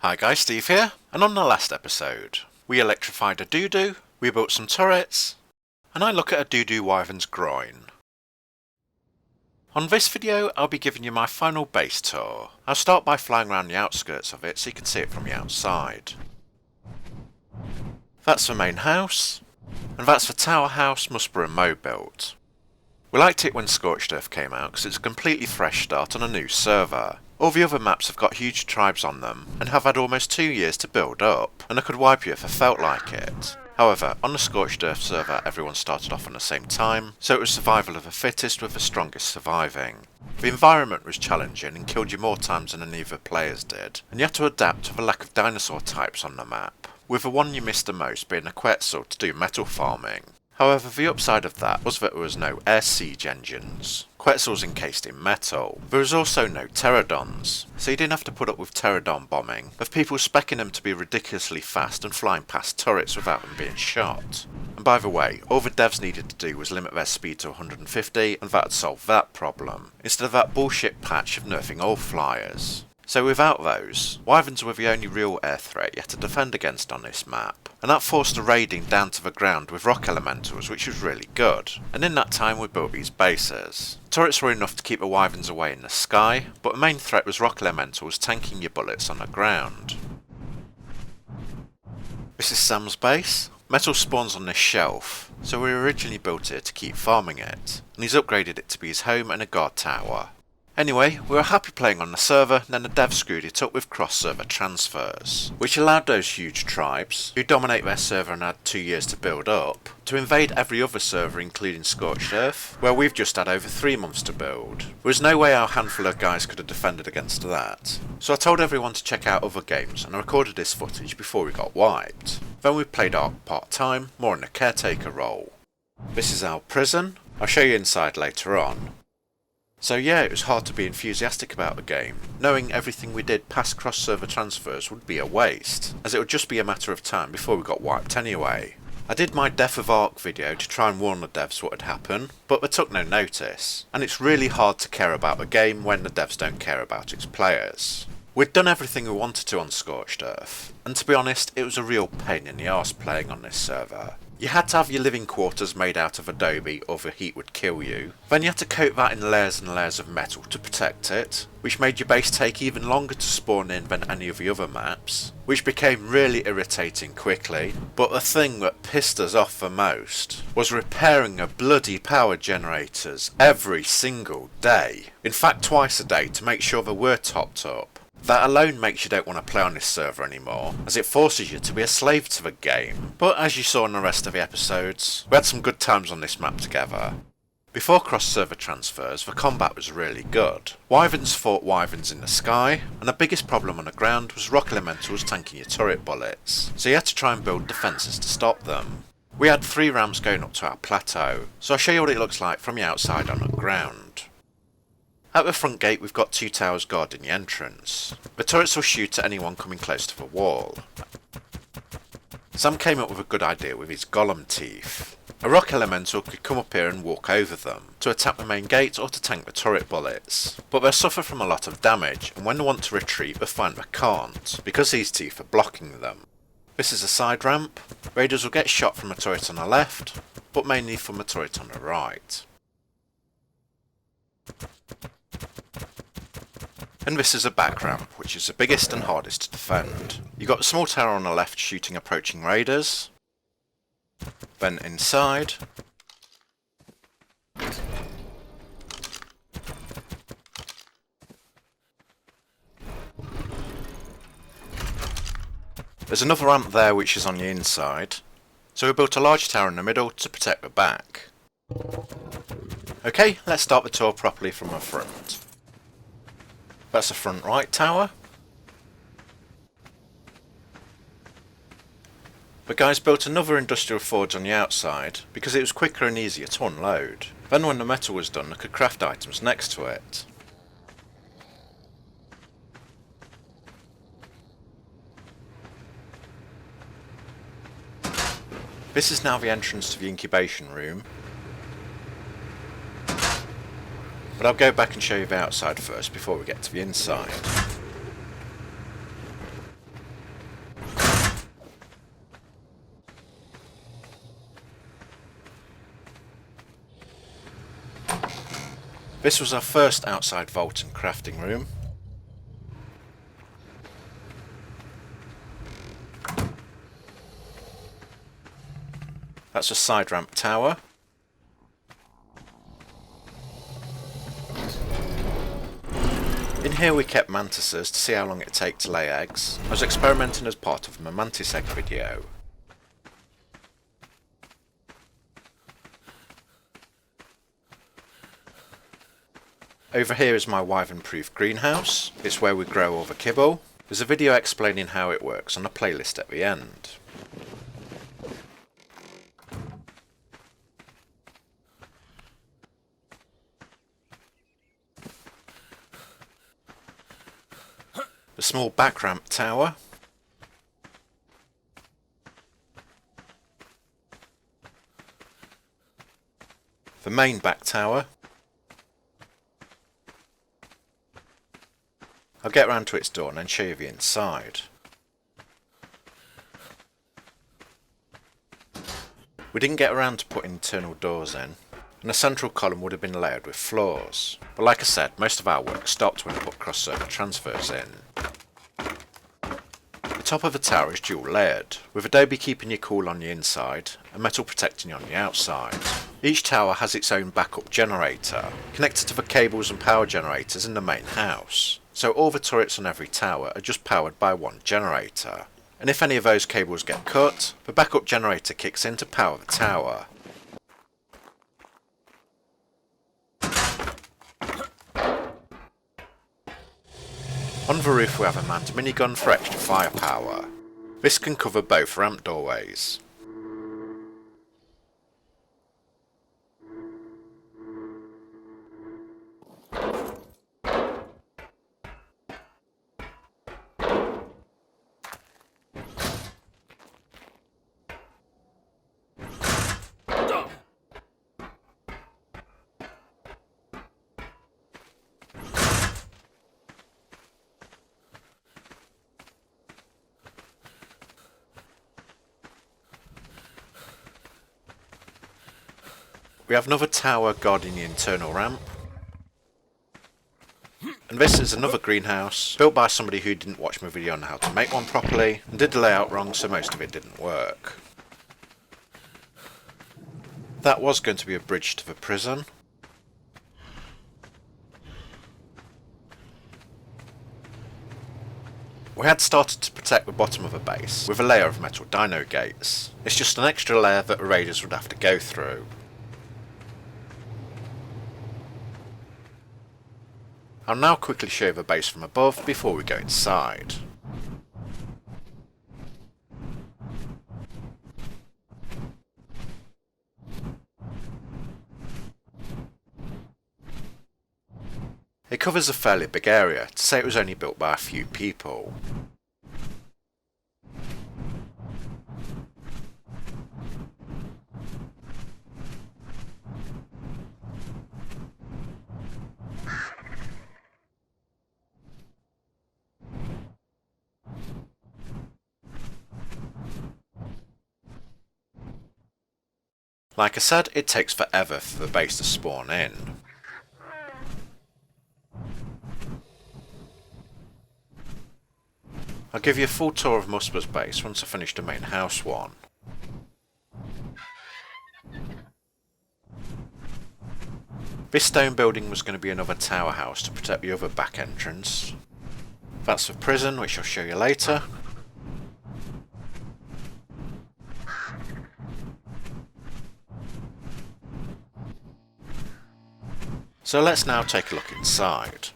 Hi guys, Steve here, and on the last episode, we electrified a doo-doo, we built some turrets, and I look at a doo-doo wyvern's groin. On this video, I'll be giving you my final base tour. I'll start by flying around the outskirts of it so you can see it from the outside. That's the main house, and that's the tower house Musper and Mo built. We liked it when Scorched Earth came out because it's a completely fresh start on a new server. All the other maps have got huge tribes on them, and have had almost 2 years to build up, and I could wipe you if I felt like it. However, on the Scorched Earth server everyone started off on the same time, so it was survival of the fittest with the strongest surviving. The environment was challenging and killed you more times than any of the players did, and you had to adapt to the lack of dinosaur types on the map, with the one you missed the most being a Quetzal to do metal farming. However, the upside of that was that there was no air siege engines. Quetzals encased in metal. There was also no pterodons, so you didn't have to put up with pterodon bombing, of people speccing them to be ridiculously fast and flying past turrets without them being shot. And by the way, all the devs needed to do was limit their speed to 150 and that would solve that problem, instead of that bullshit patch of nerfing all flyers. So without those, wyverns were the only real air threat you had to defend against on this map, and that forced the raiding down to the ground with rock elementals, which was really good. And in that time we built these bases. Turrets were enough to keep the wyverns away in the sky, but the main threat was rock elementals tanking your bullets on the ground. This is Sam's base. Metal spawns on this shelf, so we originally built it to keep farming it, and he's upgraded it to be his home and a guard tower. Anyway, we were happy playing on the server, and then the devs screwed it up with cross-server transfers, which allowed those huge tribes, who dominate their server and had 2 years to build up, to invade every other server including Scorched Earth, where we've just had over 3 months to build. There was no way our handful of guys could have defended against that, so I told everyone to check out other games and I recorded this footage before we got wiped. Then we played Ark part-time, more in a caretaker role. This is our prison. I'll show you inside later on. So yeah, it was hard to be enthusiastic about the game, knowing everything we did past cross-server transfers would be a waste, as it would just be a matter of time before we got wiped anyway. I did my Death of Ark video to try and warn the devs what would happen, but they took no notice, and it's really hard to care about a game when the devs don't care about its players. We'd done everything we wanted to on Scorched Earth, and to be honest, it was a real pain in the arse playing on this server. You had to have your living quarters made out of adobe or the heat would kill you. Then you had to coat that in layers and layers of metal to protect it, which made your base take even longer to spawn in than any of the other maps, which became really irritating quickly. But the thing that pissed us off the most was repairing the bloody power generators every single day. In fact, twice a day to make sure they were topped up. That alone makes you don't want to play on this server anymore, as it forces you to be a slave to the game. But as you saw in the rest of the episodes, we had some good times on this map together. Before cross-server transfers, the combat was really good. Wyverns fought wyverns in the sky, and the biggest problem on the ground was rock elementals tanking your turret bullets, so you had to try and build defences to stop them. We had 3 ramps going up to our plateau, so I'll show you what it looks like from the outside on the ground. At the front gate we've got 2 towers guarding the entrance. The turrets will shoot at anyone coming close to the wall. Sam came up with a good idea with his golem teeth. A rock elemental could come up here and walk over them, to attack the main gate or to tank the turret bullets. But they'll suffer from a lot of damage, and when they want to retreat they find they can't, because these teeth are blocking them. This is a side ramp. Raiders will get shot from a turret on the left, but mainly from a turret on the right. And this is a back ramp, which is the biggest and hardest to defend. You got a small tower on the left shooting approaching raiders. Then inside. There's another ramp there which is on the inside. So we built a large tower in the middle to protect the back. Okay, let's start the tour properly from the front. That's the front right tower. The guys built another industrial forge on the outside because it was quicker and easier to unload. Then when the metal was done they could craft items next to it. This is now the entrance to the incubation room. But I'll go back and show you the outside first before we get to the inside. This was our first outside vault and crafting room. That's a side ramp tower. In here we kept mantises to see how long it takes to lay eggs. I was experimenting as part of my mantis egg video. Over here is my Wyvern proof greenhouse. It's where we grow all the kibble. There's a video explaining how it works on a playlist at the end. The small back ramp tower. The main back tower. I'll get round to its door and then show you the inside. We didn't get around to putting internal doors in, and the central column would have been layered with floors. But like I said, most of our work stopped when we put cross-server transfers in. The top of the tower is dual layered, with adobe keeping you cool on the inside and metal protecting you on the outside. Each tower has its own backup generator, connected to the cables and power generators in the main house. So all the turrets on every tower are just powered by one generator. And if any of those cables get cut, the backup generator kicks in to power the tower. On the roof we have a manned minigun for extra firepower. This can cover both ramp doorways. We have another tower guarding the internal ramp. And this is another greenhouse, built by somebody who didn't watch my video on how to make one properly, and did the layout wrong so most of it didn't work. That was going to be a bridge to the prison. We had started to protect the bottom of the base with a layer of metal dino gates. It's just an extra layer that the raiders would have to go through. I'll now quickly show you the base from above before we go inside. It covers a fairly big area, to say it was only built by a few people. Like I said, it takes forever for the base to spawn in. I'll give you a full tour of Musper's base once I finish the main house one. This stone building was going to be another tower house to protect the other back entrance. That's the prison, which I'll show you later. So let's now take a look inside.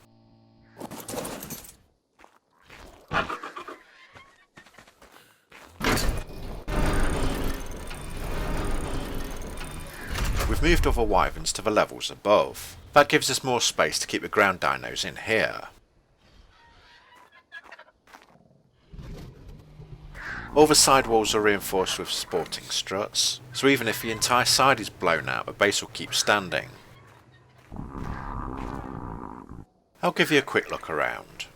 We've moved other wyverns to the levels above. That gives us more space to keep the ground dinos in here. All the side walls are reinforced with supporting struts, so even if the entire side is blown out, the base will keep standing. I'll give you a quick look around.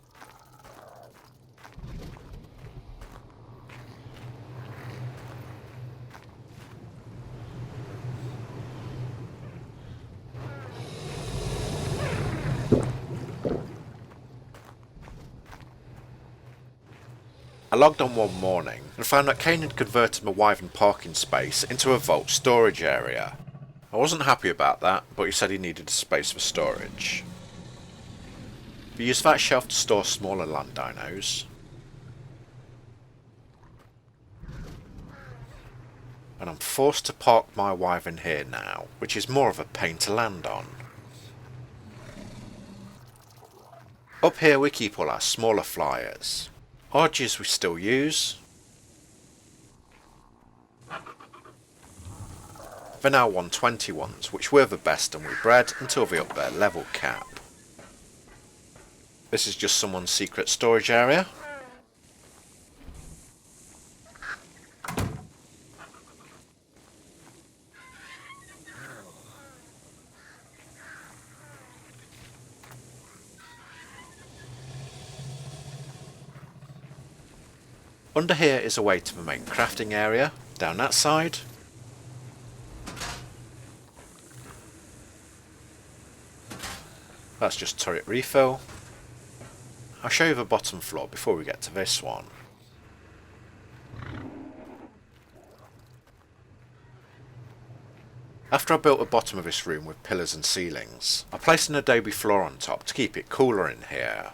logged on one morning and found that Kane had converted my Wyvern parking space into a vault storage area. I wasn't happy about that, but he said he needed a space for storage. We used that shelf to store smaller land dinos. And I'm forced to park my Wyvern here now, which is more of a pain to land on. Up here we keep all our smaller flyers. RGs we still use. They're now 120 ones, which were the best and we bred until they upped their level cap. This is just someone's secret storage area. Under here is a way to the main crafting area, down that side. That's just turret refill. I'll show you the bottom floor before we get to this one. After I built the bottom of this room with pillars and ceilings, I placed an adobe floor on top to keep it cooler in here.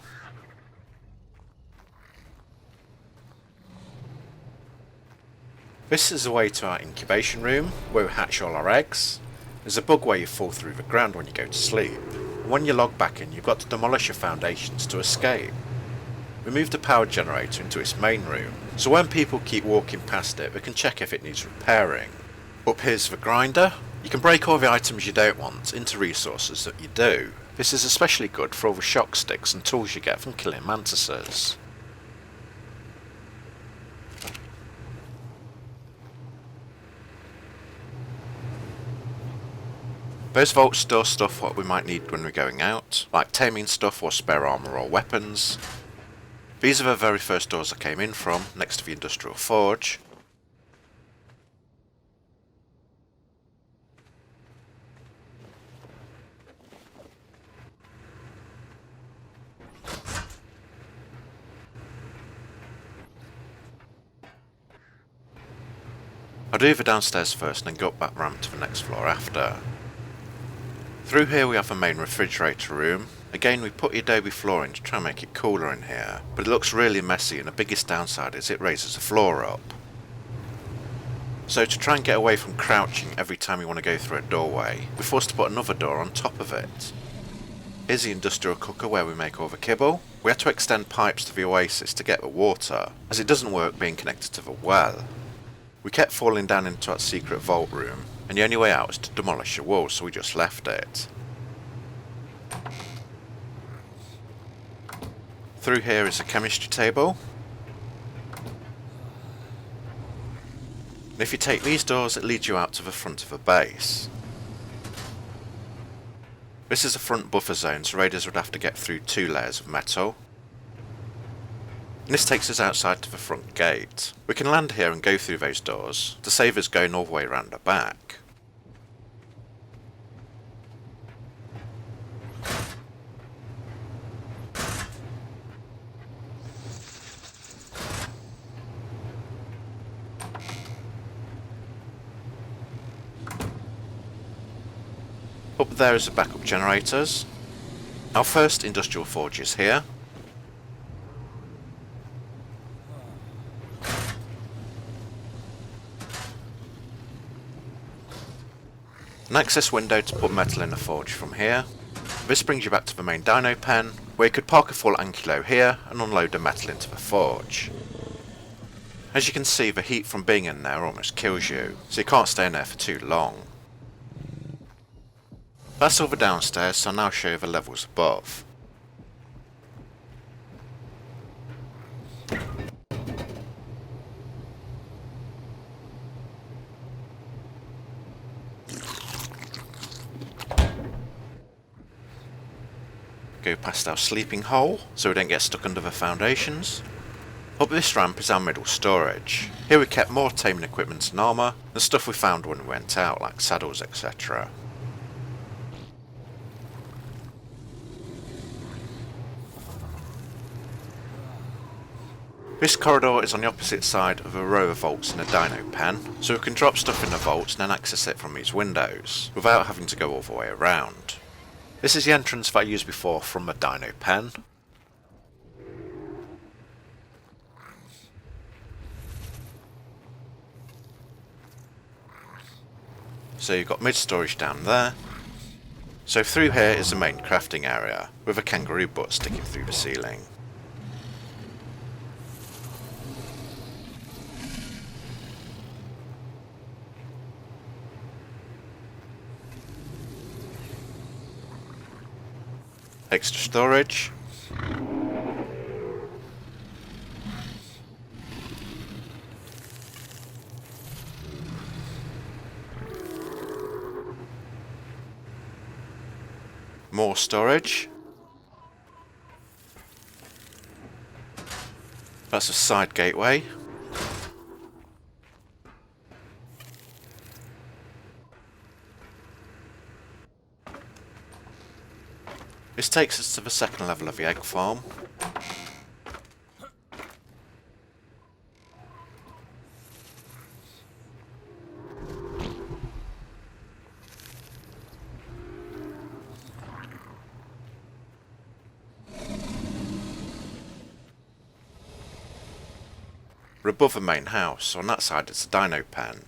This is the way to our incubation room, where we hatch all our eggs. There's a bug where you fall through the ground when you go to sleep, and when you log back in you've got to demolish your foundations to escape. We moved the power generator into its main room, so when people keep walking past it they can check if it needs repairing. Up here's the grinder. You can break all the items you don't want into resources that you do. This is especially good for all the shock sticks and tools you get from killing mantises. Those vaults store stuff what we might need when we're going out, like taming stuff or spare armour or weapons. These are the very first doors I came in from, next to the industrial forge. I'll do the downstairs first and then go up that ramp to the next floor after. Through here we have the main refrigerator room. Again we put the adobe floor in to try and make it cooler in here, but it looks really messy and the biggest downside is it raises the floor up. So to try and get away from crouching every time you want to go through a doorway, we're forced to put another door on top of it. Here's the industrial cooker where we make all the kibble. We had to extend pipes to the oasis to get the water, as it doesn't work being connected to the well. We kept falling down into that secret vault room, and the only way out was to demolish the wall, so we just left it. Through here is a chemistry table. And if you take these doors, it leads you out to the front of the base. This is a front buffer zone, so raiders would have to get through 2 layers of metal. And this takes us outside to the front gate. We can land here and go through those doors, to save us going all the way around the back. Up there is the backup generators. Our first industrial forge is here. An access window to put metal in the forge from here. This brings you back to the main dino pen, where you could park a full ankylo here and unload the metal into the forge. As you can see, the heat from being in there almost kills you, so you can't stay in there for too long. That's all the downstairs, so I'll now show you the levels above. Go past our sleeping hole, so we don't get stuck under the foundations. Up this ramp is our middle storage. Here we kept more taming equipment and armour, and stuff we found when we went out, like saddles, etc. This corridor is on the opposite side of a row of vaults in a dino pen, so we can drop stuff in the vaults and then access it from these windows, without having to go all the way around. This is the entrance that I used before from the dino pen. So you've got mid-storage down there. So through here is the main crafting area, with a kangaroo butt sticking through the ceiling. Extra storage. More storage. That's a side gateway. This takes us to the second level of the egg farm. We're above the main house, so on that side it's a dino pen.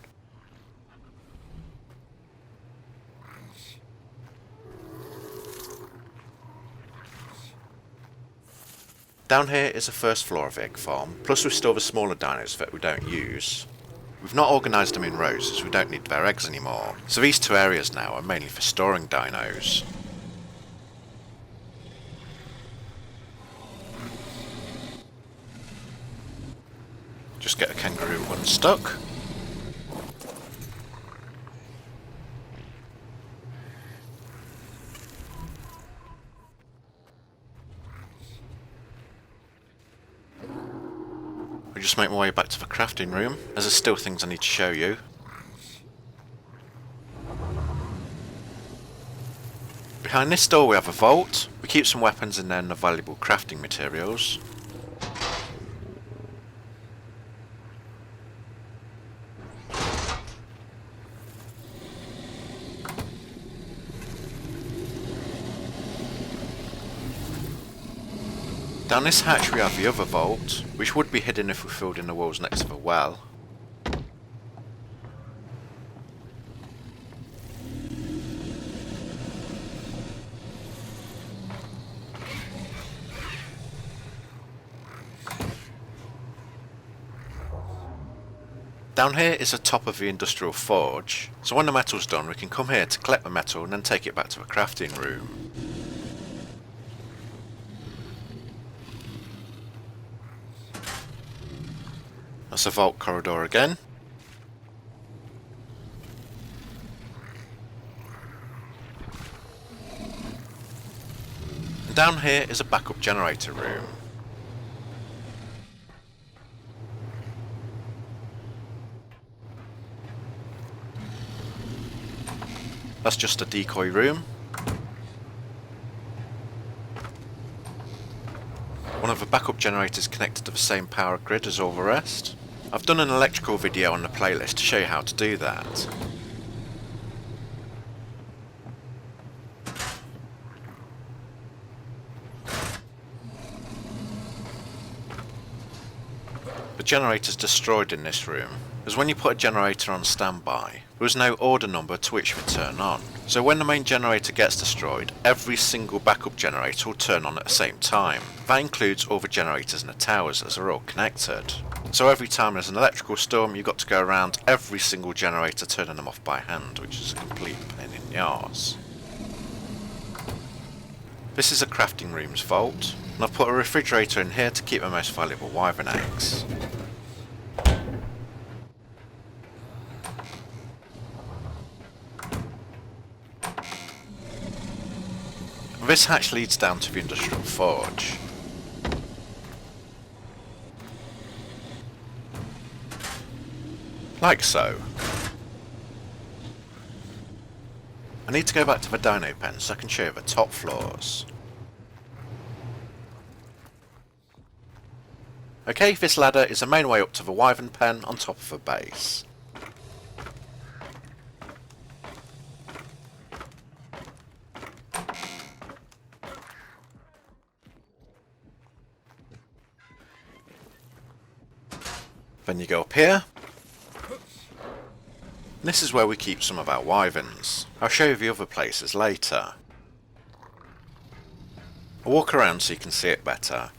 Down here is the first floor of the egg farm, plus we store the smaller dinos that we don't use. We've not organised them in rows as we don't need their eggs anymore, so these two areas now are mainly for storing dinos. Just get a kangaroo unstuck. I just make my way back to the crafting room, as there's still things I need to show you. Behind this door we have a vault. We keep some weapons in there and the valuable crafting materials. Down this hatch we have the other vault, which would be hidden if we filled in the walls next to the well. Down here is the top of the industrial forge, so when the metal's done we can come here to collect the metal and then take it back to the crafting room. That's a vault corridor again. And down here is a backup generator room. That's just a decoy room. One of the backup generators connected to the same power grid as all the rest. I've done an electrical video on the playlist to show you how to do that. The generator's destroyed in this room, as when you put a generator on standby, there was no order number to which would turn on. So when the main generator gets destroyed, every single backup generator will turn on at the same time. That includes all the generators in the towers as they're all connected. So every time there's an electrical storm, you've got to go around every single generator turning them off by hand, which is a complete pain in the arse. This is a crafting room's vault, and I've put a refrigerator in here to keep the most valuable wyvern eggs. This hatch leads down to the industrial forge. Like so. I need to go back to the dino pen so I can show you the top floors. Okay, this ladder is the main way up to the Wyvern pen on top of the base. Then you go up here. This is where we keep some of our wyverns. I'll show you the other places later. I'll walk around so you can see it better.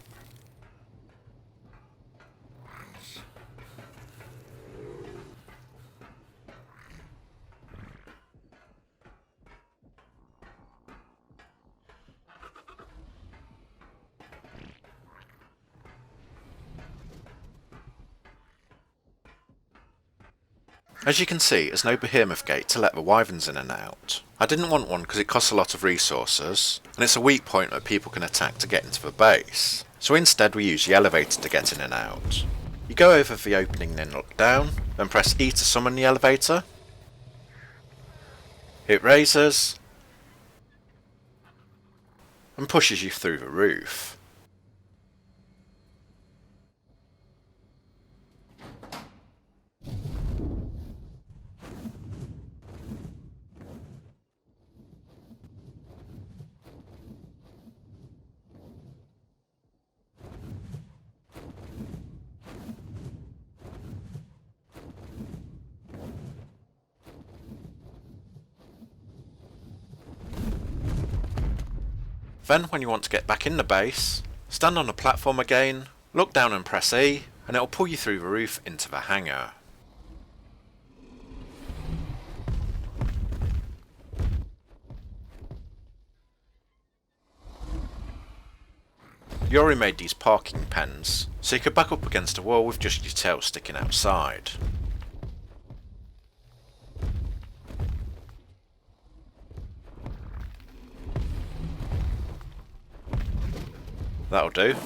As you can see, there's no behemoth gate to let the wyverns in and out. I didn't want one because it costs a lot of resources, and it's a weak point that people can attack to get into the base. So instead we use the elevator to get in and out. You go over the opening and look down, then press E to summon the elevator. It raises, and pushes you through the roof. Then when you want to get back in the base, stand on the platform again, look down and press E, and it will pull you through the roof into the hangar. You already made these parking pens, so you could back up against a wall with just your tail sticking outside. That'll do.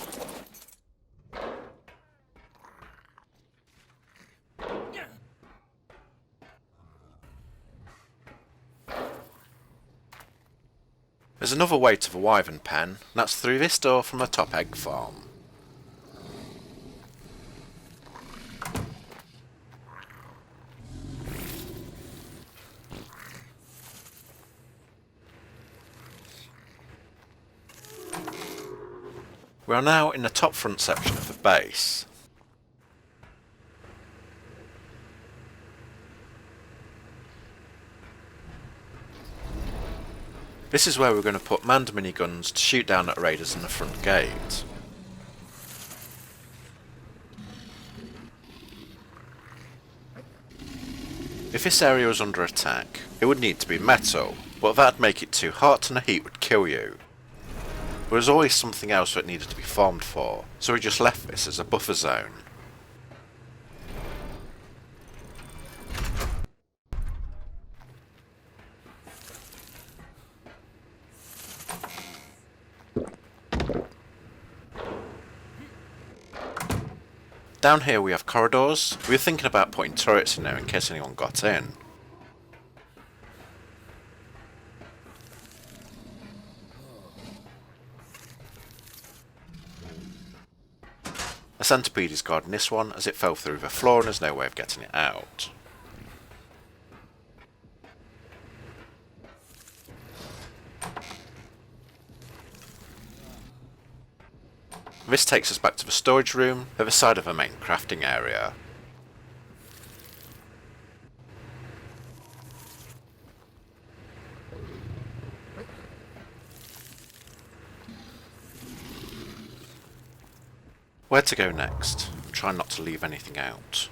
There's another way to the Wyvern pen, and that's through this door from the top egg farm. We are now in the top front section of the base. This is where we're going to put manned miniguns to shoot down at raiders in the front gate. If this area was under attack, it would need to be metal, but that'd make it too hot and the heat would kill you. There was always something else that needed to be farmed for, so we just left this as a buffer zone. Down here we have corridors. We were thinking about putting turrets in there in case anyone got in. A centipede is guarding this one as it fell through the floor and there's no way of getting it out. This takes us back to the storage room at the side of the main crafting area. Where to go next? Try not to leave anything out.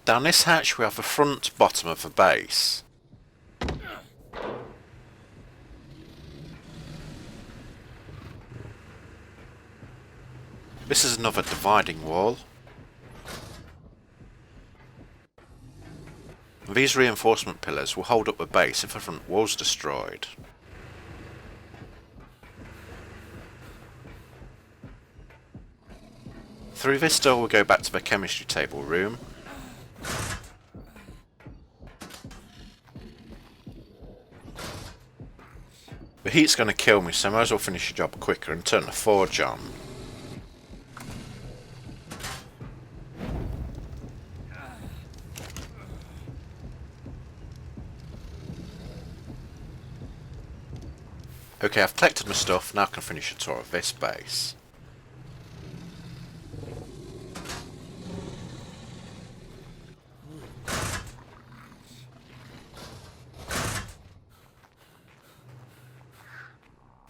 Down this hatch we have the front bottom of the base. This is another dividing wall. These reinforcement pillars will hold up the base if the front wall's destroyed. Through this door we'll go back to the chemistry table room. The heat's going to kill me, so I might as well finish the job quicker and turn the forge on. Okay, I've collected my stuff, now I can finish a tour of this base.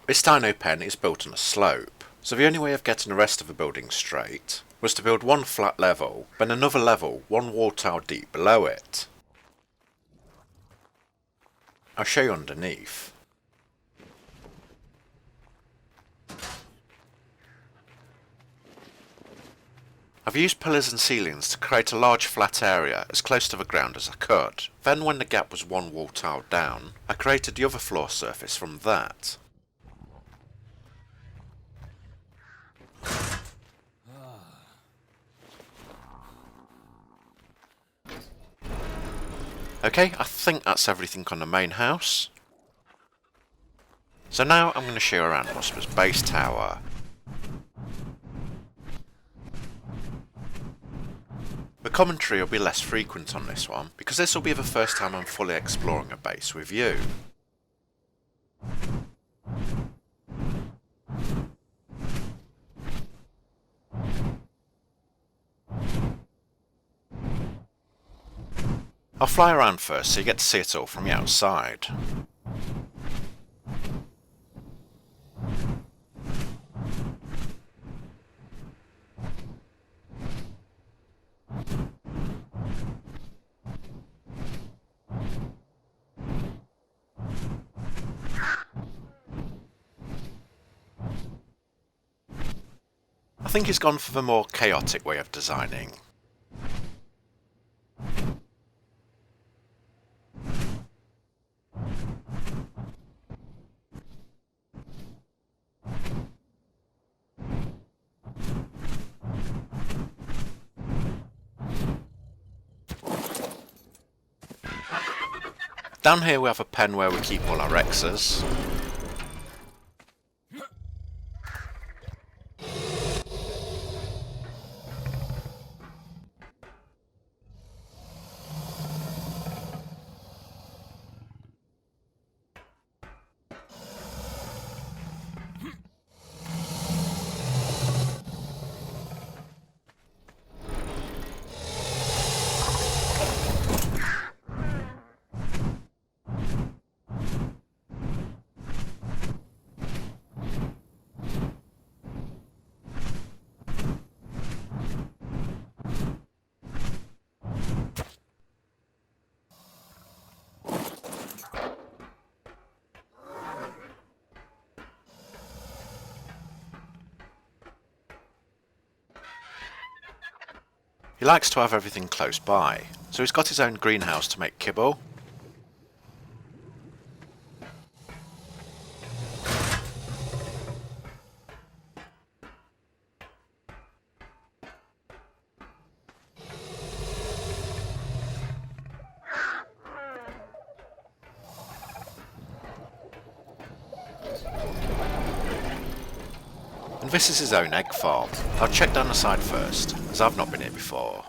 This dino pen is built on a slope, so the only way of getting the rest of the building straight was to build one flat level, then another level one wall tile deep below it. I'll show you underneath. I've used pillars and ceilings to create a large flat area as close to the ground as I could. Then when the gap was one wall tile down, I created the other floor surface from that. Okay, I think that's everything on the main house. So now I'm going to show you around Prosper's base tower. The commentary will be less frequent on this one, because this will be the first time I'm fully exploring a base with you. I'll fly around first so you get to see it all from the outside. I think he's gone for the more chaotic way of designing. Down here we have a pen where we keep all our Rexes. He likes to have everything close by, so he's got his own greenhouse to make kibble. And this is his own egg farm. I'll check down the side first, as I've not been here before.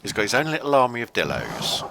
He's got his own little army of dillos.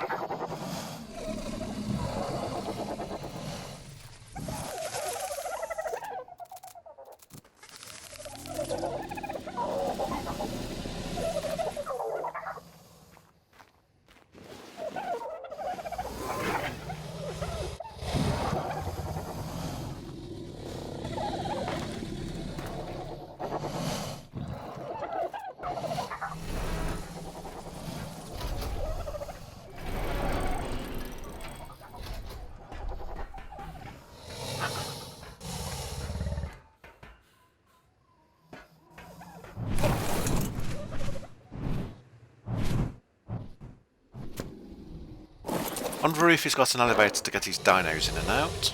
On the roof he's got an elevator to get his dinos in and out.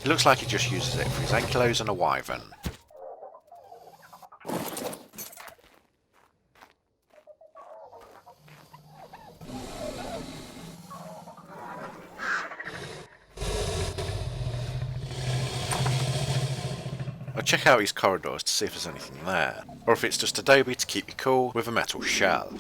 It looks like he just uses it for his ankylos and a wyvern. I'll check out his corridors to see if there's anything there, or if it's just adobe to keep you cool with a metal shell.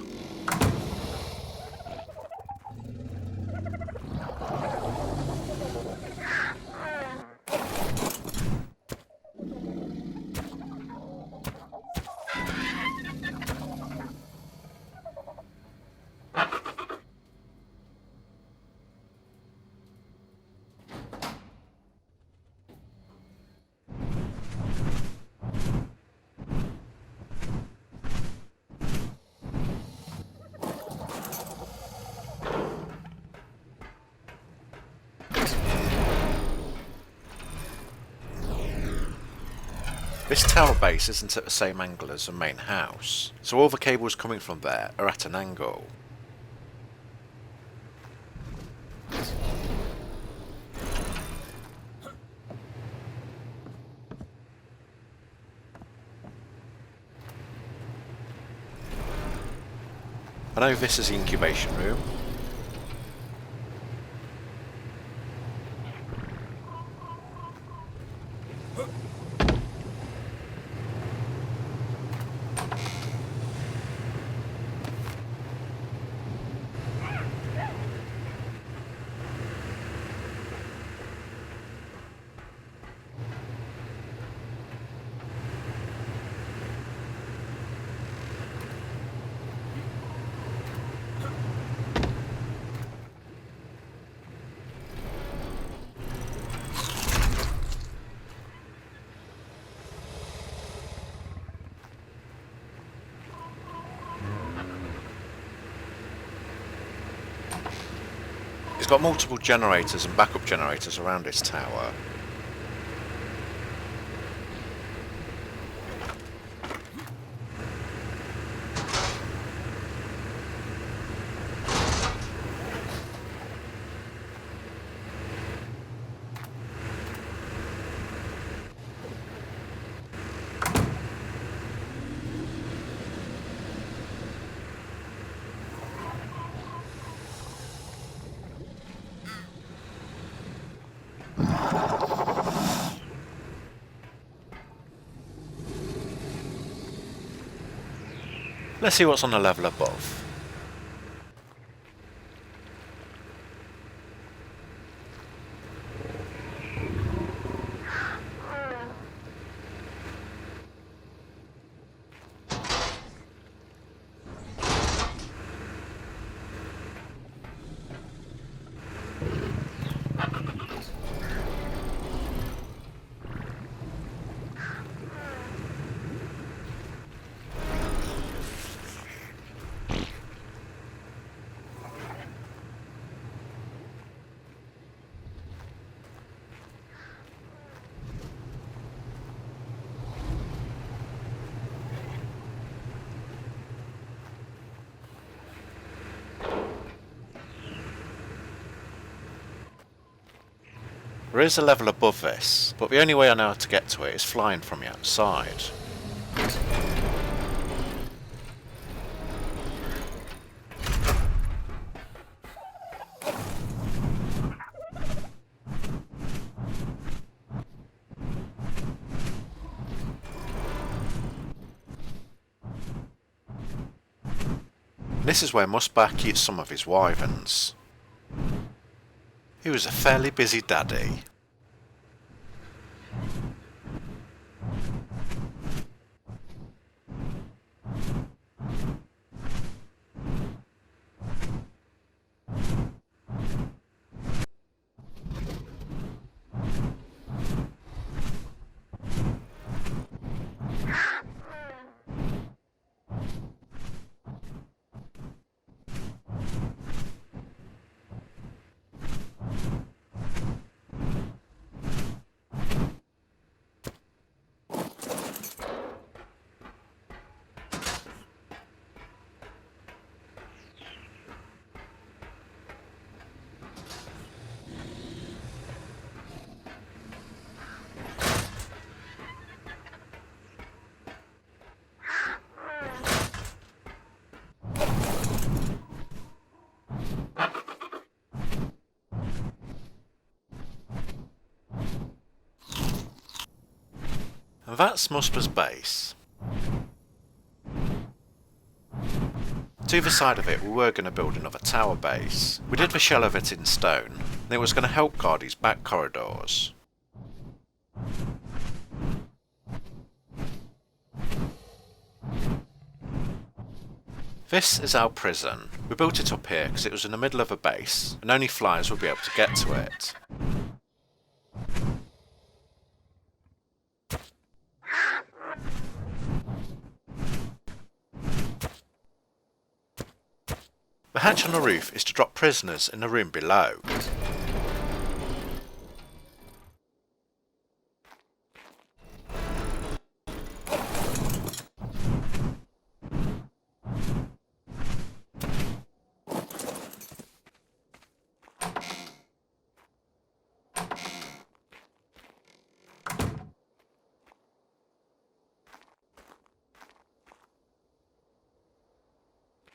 This tower base isn't at the same angle as the main house, so all the cables coming from there are at an angle. I know this is the incubation room. He's got multiple generators and backup generators around his tower. Let's see what's on the level above. There is a level above this, but the only way I know how to get to it is flying from the outside. This is where Musbach keeps some of his wyverns. He was a fairly busy daddy. And that's Musper's base. To either side of it we were going to build another tower base. We did the shell of it in stone, and it was going to help guard his back corridors. This is our prison. We built it up here because it was in the middle of a base, and only flyers would be able to get to it. The hatch on the roof is to drop prisoners in the room below.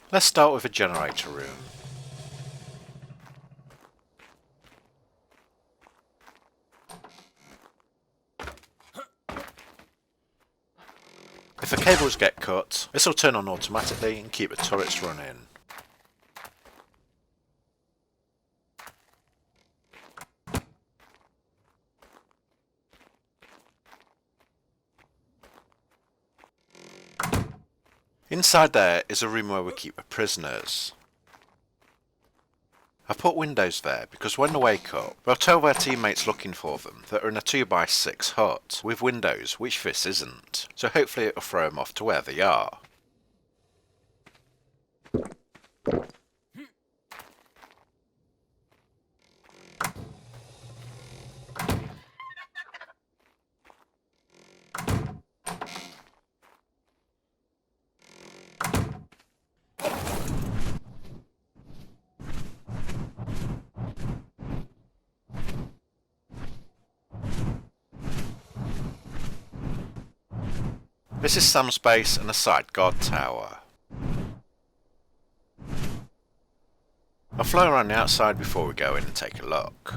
Let's start with a generator room. If the cables get cut, this will turn on automatically and keep the turrets running. Inside there is a room where we keep the prisoners. I've put windows there because when they wake up, they'll tell their teammates looking for them that are in a 2x6 hut with windows, which this isn't, so hopefully it'll throw them off to where they are. This is Sam's base and a side guard tower. I'll fly around the outside before we go in and take a look.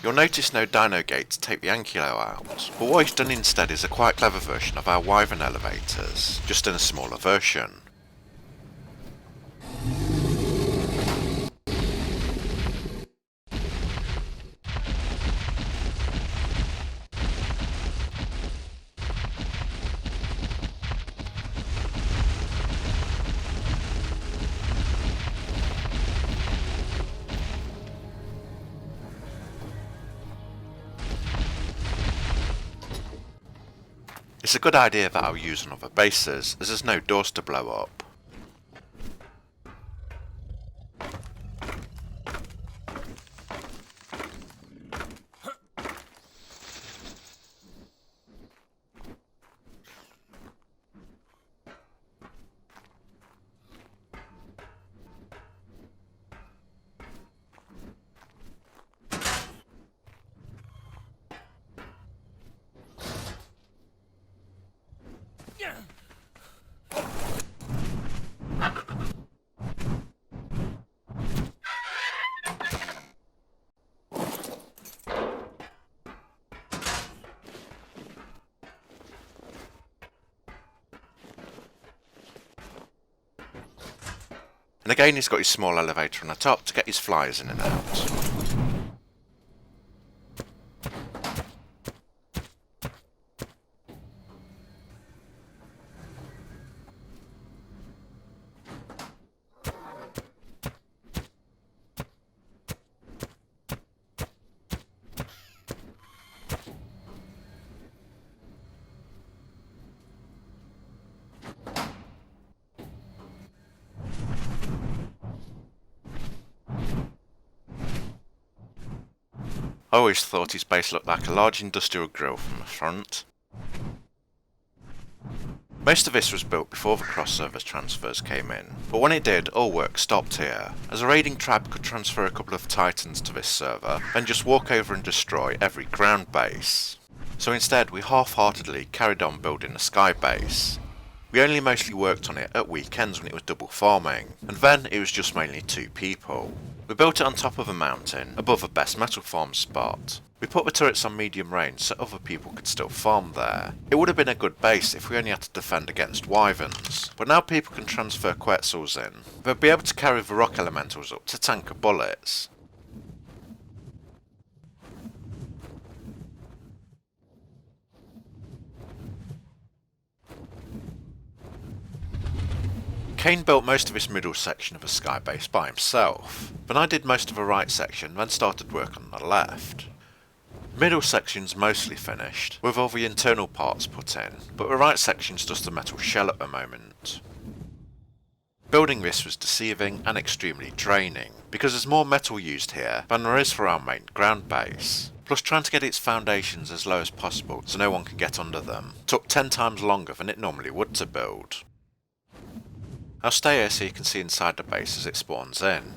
You'll notice no dino gate to take the Ankylo out, but what he's done instead is a quite clever version of our Wyvern elevators, just in a smaller version. It's a good idea that I'll use on other bases, as there's no doors to blow up. And again he's got his small elevator on the top to get his flyers in and out. I always thought his base looked like a large industrial grill from the front. Most of this was built before the cross-server transfers came in, but when it did, all work stopped here, as a raiding tribe could transfer a couple of titans to this server, and just walk over and destroy every ground base. So instead we half-heartedly carried on building a sky base. We only mostly worked on it at weekends when it was double farming, and then it was just mainly 2 people. We built it on top of a mountain, above a best metal farm spot. We put the turrets on medium range so other people could still farm there. It would have been a good base if we only had to defend against wyverns, but now people can transfer quetzals in. They'll be able to carry the rock elementals up to tanker bullets. Kane built most of this middle section of the sky base by himself, but I did most of the right section, then started work on the left. The middle section's mostly finished, with all the internal parts put in, but the right section's just a metal shell at the moment. Building this was deceiving and extremely draining, because there's more metal used here than there is for our main ground base. Plus trying to get its foundations as low as possible so no one can get under them took 10 times longer than it normally would to build. I'll stay here so you can see inside the base as it spawns in.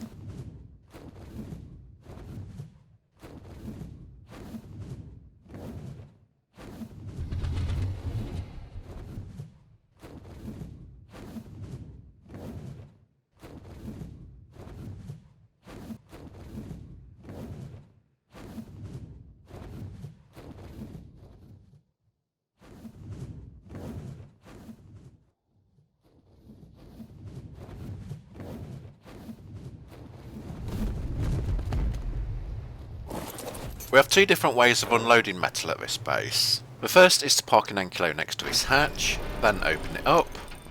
We have 2 different ways of unloading metal at this base. The first is to park an Enkilo next to this hatch, then open it up.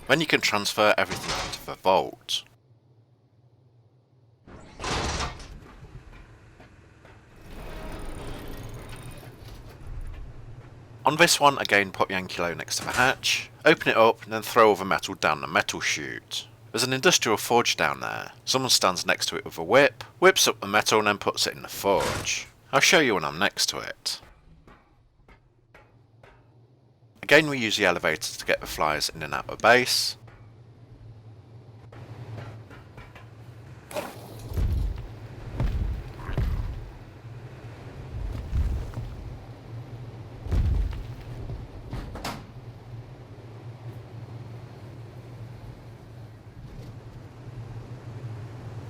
Then you can transfer everything into the vault. On this one, again put the Enkilo next to the hatch, open it up and then throw all the metal down the metal chute. There's an industrial forge down there. Someone stands next to it with a whip, whips up the metal and then puts it in the forge. I'll show you when I'm next to it. Again we use the elevator to get the flyers in and out of base.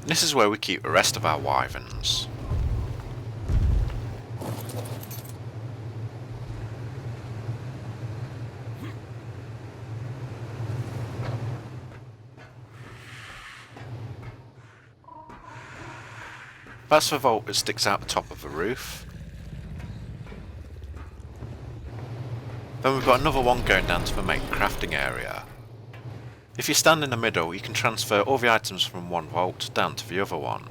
This is where we keep the rest of our wyverns. That's the vault that sticks out the top of the roof. Then we've got another one going down to the main crafting area. If you stand in the middle, you can transfer all the items from one vault down to the other one.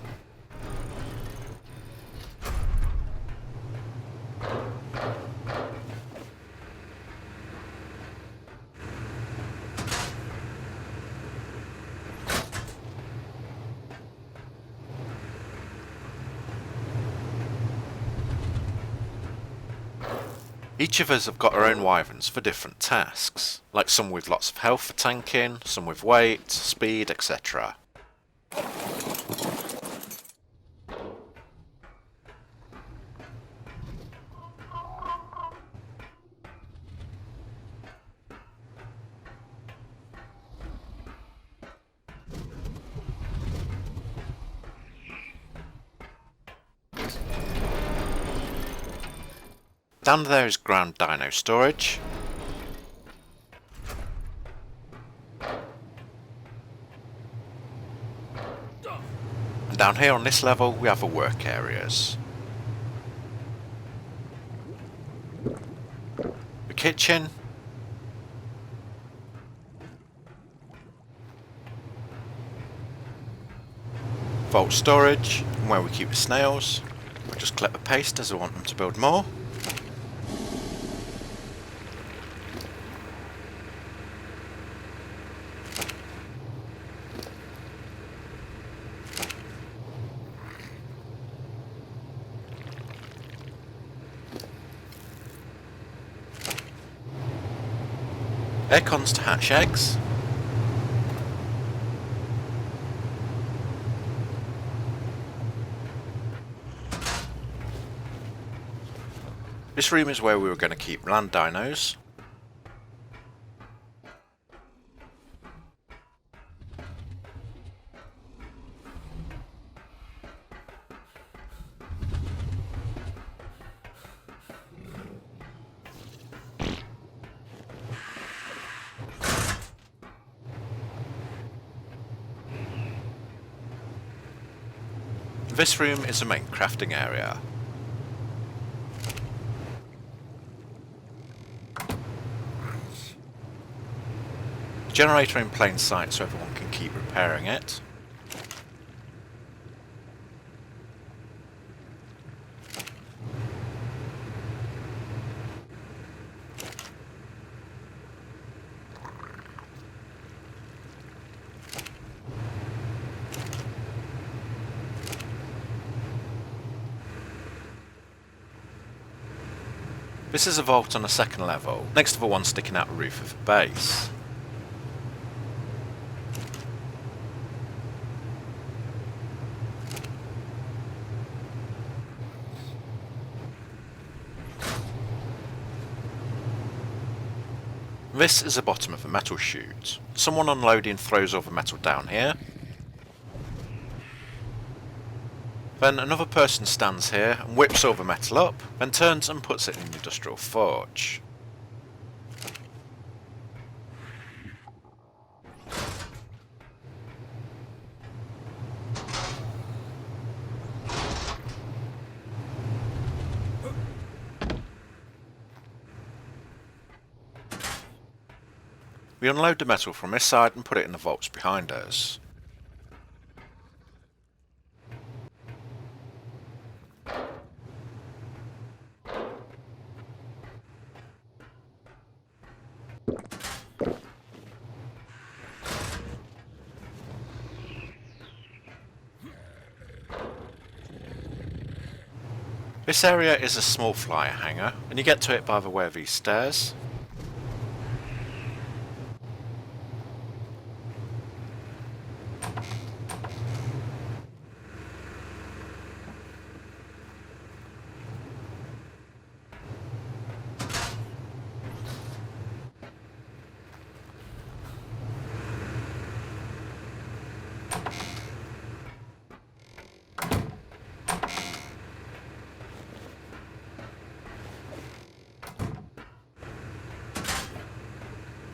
Each of us have got our own wyverns for different tasks, like some with lots of health for tanking, some with weight, speed, etc. Down there is ground dino storage. down here on this level we have the work areas. The kitchen. Vault storage, and where we keep the snails. We'll just collect the paste as I want them to build more. Aircons to hatch eggs. This room is where we were going to keep land dinos. This room is the main crafting area. Generator in plain sight so everyone can keep repairing it. This is a vault on the second level, next to the one sticking out the roof of the base. This is the bottom of the metal chute. Someone unloading throws all the metal down here. Then another person stands here and whips all the metal up, then turns and puts it in the industrial forge. We unload the metal from this side and put it in the vaults behind us. This area is a small flyer hangar, and you get to it by the way of these stairs.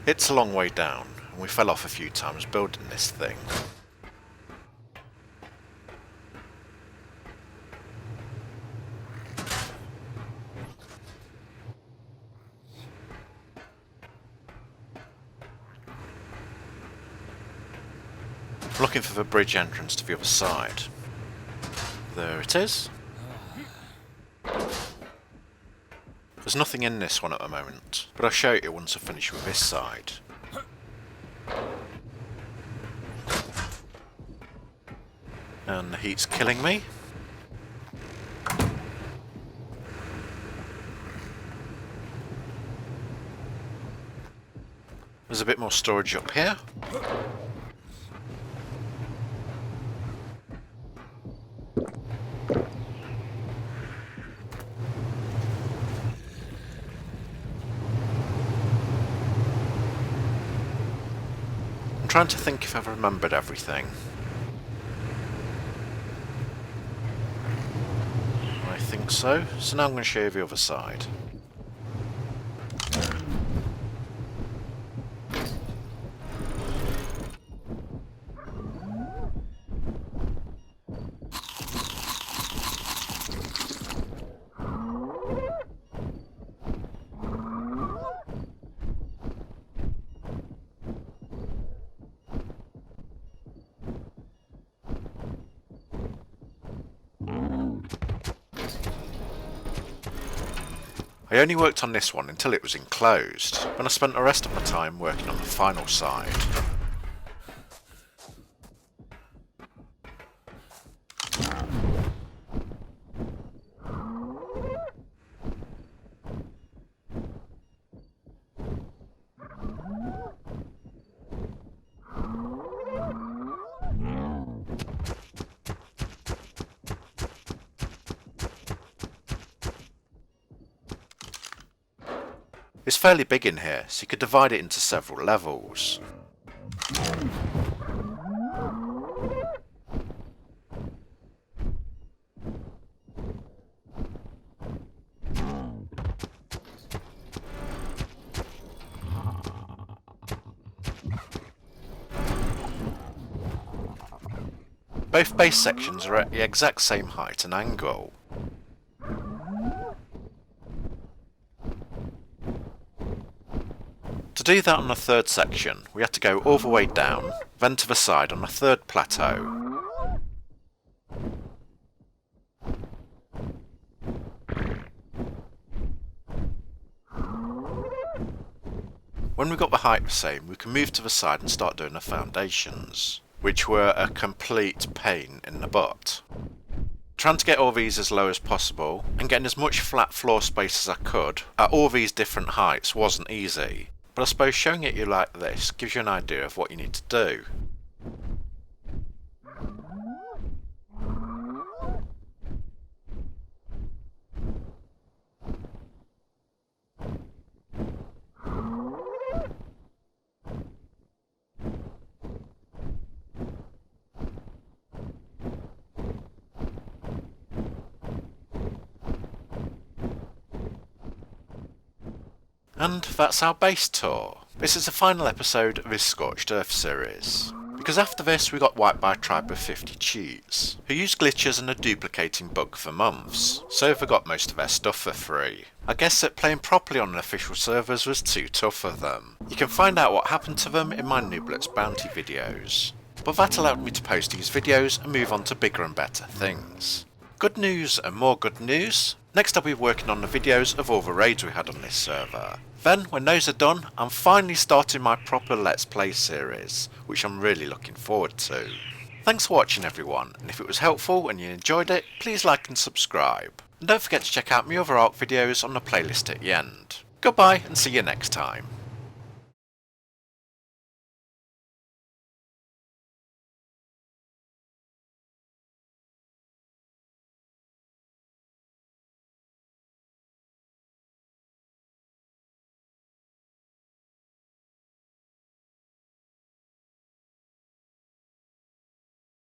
It's a long way down, and we fell off a few times building this thing. I'm looking for the bridge entrance to the other side. There it is. There's nothing in this one at the moment, but I'll show you once I finish with this side. And the heat's killing me. There's a bit more storage up here. I'm trying to think if I've remembered everything. I think so. So now I'm going to show you the other side. I only worked on this one until it was enclosed, when I spent the rest of my time working on the final side. It's fairly big in here, so you could divide it into several levels. Both base sections are at the exact same height and angle. To do that on the third section, we had to go all the way down, then to the side on the third plateau. When we got the height the same, we can move to the side and start doing the foundations, which were a complete pain in the butt. Trying to get all these as low as possible, and getting as much flat floor space as I could at all these different heights wasn't easy. But I suppose showing it you like this gives you an idea of what you need to do. And that's our base tour. This is the final episode of this Scorched Earth series. Because after this we got wiped by a tribe of 50 cheats, who used glitches and a duplicating bug for months, so they got most of their stuff for free. I guess that playing properly on the official servers was too tough for them. You can find out what happened to them in my Nooblets bounty videos. But that allowed me to post these videos and move on to bigger and better things. Good news and more good news. Next I'll be working on the videos of all the raids we had on this server. Then, when those are done, I'm finally starting my proper Let's Play series, which I'm really looking forward to. Thanks for watching everyone, and if it was helpful and you enjoyed it, please like and subscribe. And don't forget to check out my other ARK videos on the playlist at the end. Goodbye and see you next time.